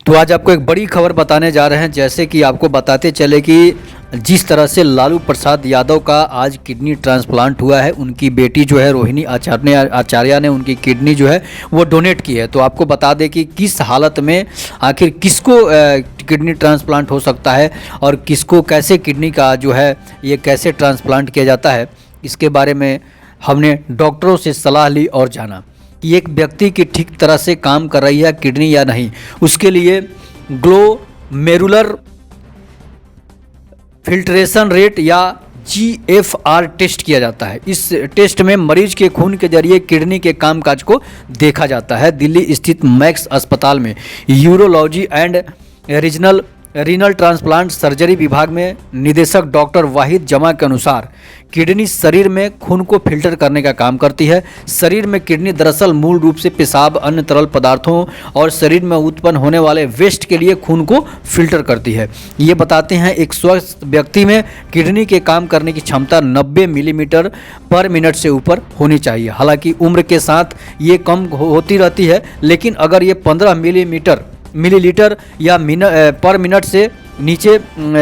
तो आज आपको एक बड़ी खबर बताने जा रहे हैं। जैसे कि आपको बताते चले कि जिस तरह से लालू प्रसाद यादव का आज किडनी ट्रांसप्लांट हुआ है, उनकी बेटी जो है रोहिणी आचार्य ने उनकी किडनी जो है वो डोनेट की है। तो आपको बता दें कि किस हालत में आखिर किसको किडनी ट्रांसप्लांट हो सकता है और किसको कैसे किडनी का जो है ये कैसे ट्रांसप्लांट किया जाता है, इसके बारे में हमने डॉक्टरों से सलाह ली और जाना कि एक व्यक्ति की ठीक तरह से काम कर रही है किडनी या नहीं। उसके लिए ग्लोमेरुलर फिल्ट्रेशन रेट या GFR टेस्ट किया जाता है। इस टेस्ट में मरीज के खून के जरिए किडनी के कामकाज को देखा जाता है। दिल्ली स्थित मैक्स अस्पताल में urology and renal transplant surgery विभाग में निदेशक डॉक्टर वाहिद जमा के अनुसार किडनी शरीर में खून को फिल्टर करने का काम करती है। शरीर में किडनी दरअसल मूल रूप से पेशाब, अन्य तरल पदार्थों और शरीर में उत्पन्न होने वाले वेस्ट के लिए खून को फिल्टर करती है। ये बताते हैं एक स्वस्थ व्यक्ति में किडनी के काम करने की क्षमता 90 मिलीमीटर पर मिनट से ऊपर होनी चाहिए। हालांकि उम्र के साथ ये कम होती रहती है, लेकिन अगर ये 15 मिलीलीटर या पर मिनट से नीचे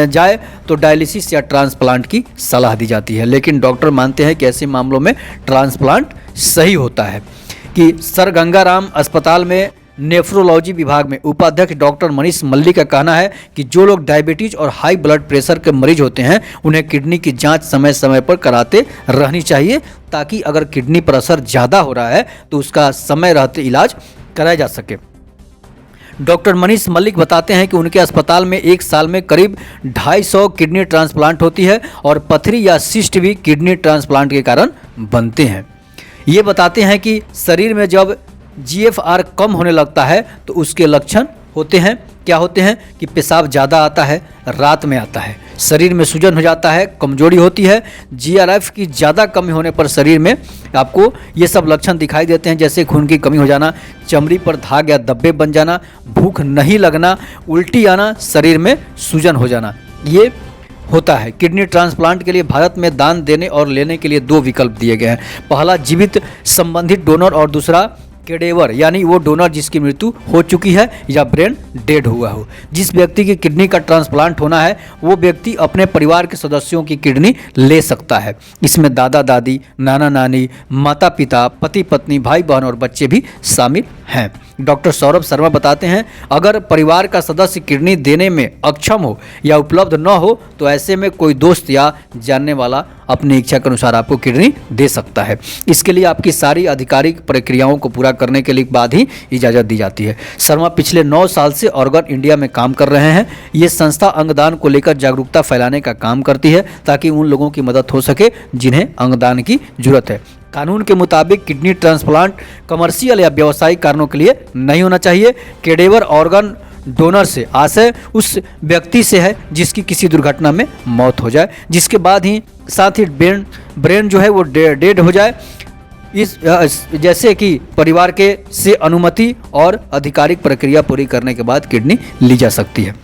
जाए तो डायलिसिस या ट्रांसप्लांट की सलाह दी जाती है। लेकिन डॉक्टर मानते हैं कि ऐसे मामलों में ट्रांसप्लांट सही होता है। कि सर गंगाराम अस्पताल में नेफ्रोलॉजी विभाग में उपाध्यक्ष डॉक्टर मनीष मल्लिक का कहना है कि जो लोग डायबिटीज और हाई ब्लड प्रेशर के मरीज होते हैं उन्हें किडनी की जांच समय समय पर कराते रहनी चाहिए, ताकि अगर किडनी पर असर ज़्यादा हो रहा है तो उसका समय रहते इलाज कराया जा सके। डॉक्टर मनीष मल्लिक बताते हैं कि उनके अस्पताल में एक साल में करीब 250 किडनी ट्रांसप्लांट होती है और पथरी या सिस्ट भी किडनी ट्रांसप्लांट के कारण बनते हैं। ये बताते हैं कि शरीर में जब GFR कम होने लगता है तो उसके लक्षण होते हैं, क्या होते हैं कि पेशाब ज़्यादा आता है, रात में आता है, शरीर में सूजन हो जाता है, कमजोरी होती है। GRF की ज़्यादा कमी होने पर शरीर में आपको ये सब लक्षण दिखाई देते हैं, जैसे खून की कमी हो जाना, चमड़ी पर दाग या धब्बे बन जाना, भूख नहीं लगना, उल्टी आना, शरीर में सूजन हो जाना, ये होता है। किडनी ट्रांसप्लांट के लिए भारत में दान देने और लेने के लिए 2 विकल्प दिए गए हैं। पहला जीवित संबंधित डोनर और दूसरा कैडेवर, यानी वो डोनर जिसकी मृत्यु हो चुकी है या ब्रेन डेड हुआ हो। जिस व्यक्ति की किडनी का ट्रांसप्लांट होना है वो व्यक्ति अपने परिवार के सदस्यों की किडनी ले सकता है। इसमें दादा दादी, नाना नानी, माता पिता, पति पत्नी, भाई बहन और बच्चे भी शामिल हैं। डॉक्टर सौरभ शर्मा बताते हैं, अगर परिवार का सदस्य किडनी देने में अक्षम हो या उपलब्ध न हो तो ऐसे में कोई दोस्त या जानने वाला अपनी इच्छा के अनुसार आपको किडनी दे सकता है। इसके लिए आपकी सारी आधिकारिक प्रक्रियाओं को पूरा करने के लिए बाद ही इजाज़त दी जाती है। शर्मा पिछले 9 साल से ऑर्गन इंडिया में काम कर रहे हैं। ये संस्था अंगदान को लेकर जागरूकता फैलाने का काम करती है ताकि उन लोगों की मदद हो सके जिन्हें अंगदान की जरूरत है। कानून के मुताबिक किडनी ट्रांसप्लांट कमर्शियल या व्यावसायिक कारणों के लिए नहीं होना चाहिए। कैडेवर ऑर्गन डोनर से आशय उस व्यक्ति से है जिसकी किसी दुर्घटना में मौत हो जाए, जिसके बाद ही साथ ही ब्रेन जो है वो डेड हो जाए। इस जैसे कि परिवार के से अनुमति और आधिकारिक प्रक्रिया पूरी करने के बाद किडनी ली जा सकती है।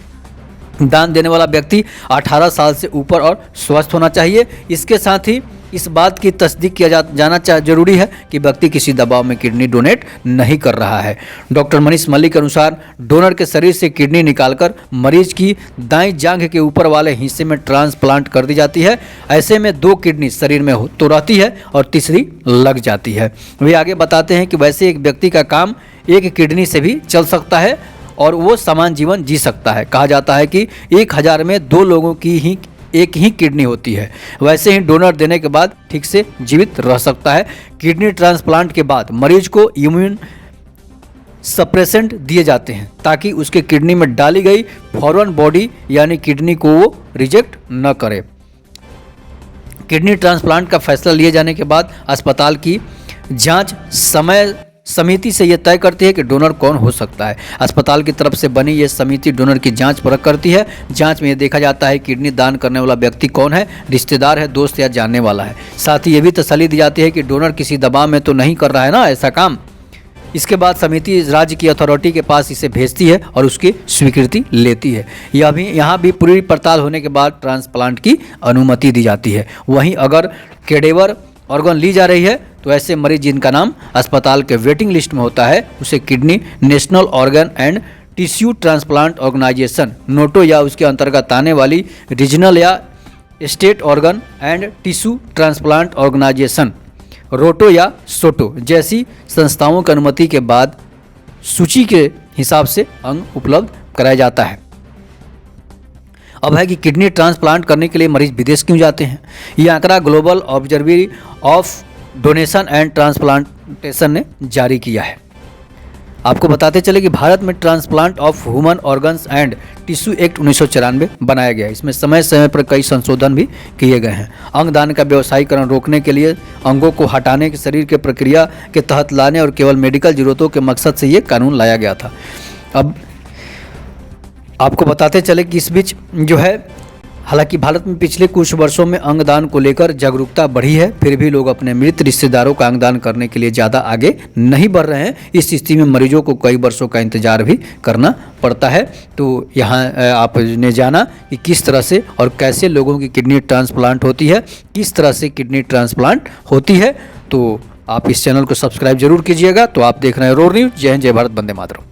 दान देने वाला व्यक्ति 18 साल से ऊपर और स्वस्थ होना चाहिए। इसके साथ ही इस बात की तस्दीक किया जाना जरूरी है कि व्यक्ति किसी दबाव में किडनी डोनेट नहीं कर रहा है। डॉक्टर मनीष मल्लिक के अनुसार डोनर के शरीर से किडनी निकालकर मरीज की दाईं जांघ के ऊपर वाले हिस्से में ट्रांसप्लांट कर दी जाती है। ऐसे में 2 किडनी शरीर में तो रहती है और तीसरी लग जाती है। वे आगे बताते हैं कि वैसे एक व्यक्ति का काम एक किडनी से भी चल सकता है और वो समान जीवन जी सकता है। कहा जाता है कि 1000 में 2 लोगों की एक ही किडनी होती है। वैसे ही डोनर देने के बाद ठीक से जीवित रह सकता है। किडनी ट्रांसप्लांट के बाद मरीज को इम्यून सप्रेसेंट दिए जाते हैं ताकि उसके किडनी में डाली गई फॉरेन बॉडी यानी किडनी को वो रिजेक्ट न करे। किडनी ट्रांसप्लांट का फैसला लिए जाने के बाद अस्पताल की जांच समय समिति से यह तय करती है कि डोनर कौन हो सकता है। अस्पताल की तरफ से बनी यह समिति डोनर की जांच परख करती है। जांच में यह देखा जाता है किडनी दान करने वाला व्यक्ति कौन है, रिश्तेदार है, दोस्त या जानने वाला है। साथ ही यह भी तसल्ली दी जाती है कि डोनर किसी दबाव में तो नहीं कर रहा है ना ऐसा काम। इसके बाद समिति राज्य की अथॉरिटी के पास इसे भेजती है और उसकी स्वीकृति लेती है। यहाँ भी पूरी पड़ताल होने के बाद ट्रांसप्लांट की अनुमति दी जाती है। वहीं अगर कैडेवर ऑर्गन ली जा रही है तो ऐसे मरीज जिनका नाम अस्पताल के वेटिंग लिस्ट में होता है उसे kidney national organ and tissue transplant organisation NOTTO या उसके अंतर्गत आने वाली रीजनल या state organ and tissue transplant organisation ROTTO या सोटो जैसी संस्थाओं की अनुमति के बाद सूची के हिसाब से अंग उपलब्ध कराया जाता है। अब है कि किडनी ट्रांसप्लांट करने के लिए मरीज विदेश क्यों जाते हैं। यह आंकड़ा global observatory of donation and transplantation ने जारी किया है। आपको बताते चले कि भारत में transplant of human organs and tissue act 1994 बनाया गया है। इसमें समय समय पर कई संशोधन भी किए गए हैं। अंगदान का व्यवसायीकरण रोकने के लिए, अंगों को हटाने के शरीर के प्रक्रिया के तहत लाने और केवल मेडिकल जरूरतों के मकसद से ये कानून लाया गया था। अब आपको बताते चले कि इस बीच जो है, हालांकि भारत में पिछले कुछ वर्षों में अंगदान को लेकर जागरूकता बढ़ी है, फिर भी लोग अपने मृत रिश्तेदारों का अंगदान करने के लिए ज़्यादा आगे नहीं बढ़ रहे हैं। इस स्थिति में मरीजों को कई वर्षों का इंतजार भी करना पड़ता है। तो यहाँ आपने जाना कि किस तरह से और कैसे लोगों की किडनी ट्रांसप्लांट होती है, किस तरह से किडनी ट्रांसप्लांट होती है। तो आप इस चैनल को सब्सक्राइब जरूर कीजिएगा। तो आप देख रहे हैं रोर न्यूज़। जय हिंद, जय भारत, वंदे मातरम।